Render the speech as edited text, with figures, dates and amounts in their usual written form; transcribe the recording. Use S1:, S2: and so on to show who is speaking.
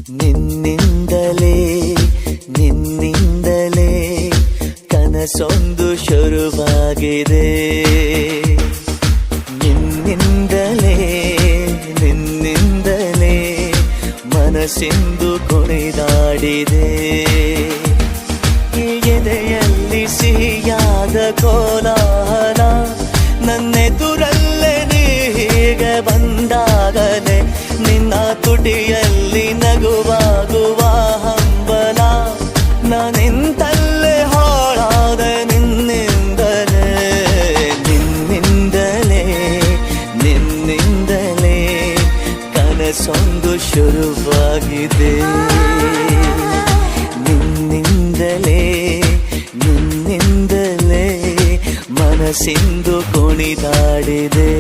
S1: ನಿನ್ನಿಂದಲೇ ನಿನ್ನಿಂದಲೇ ಕನಸೊಂದು ಶುರುವಾಗಿದೆ. ನಿನ್ನಿಂದಲೇ ನಿನ್ನಿಂದಲೇ ಮನಸ್ಸಿಂದು ಕುಣಿದಾಡಿದೆ. ಎದೆಯಲ್ಲಿ ಸಿಹಿಯಾದ ಕೋಲಾಹಲ ನನ್ನೆದುರಲ್ಲೇ ನೀ ಹೀಗೆ ಬಂದಾಗಲೇ ನಿನ್ನ ತುಟಿಯಲ್ಲಿ ನಗುವಾಗುವ ಹಂಬಲ ನಾನಿಂತಲ್ಲೇ ಹಾಳಾದ ನಿನ್ನಿಂದಲೇ ನಿನ್ನಿಂದಲೇ ನಿನ್ನಿಂದಲೇ ಕನಸೊಂದು ಶುರುವಾಗಿದೆ. ನಿನ್ನಿಂದಲೇ ನಿನ್ನಿಂದಲೇ ಮನಸ್ಸಿಂದು ಕುಣಿದಾಡಿದೆ.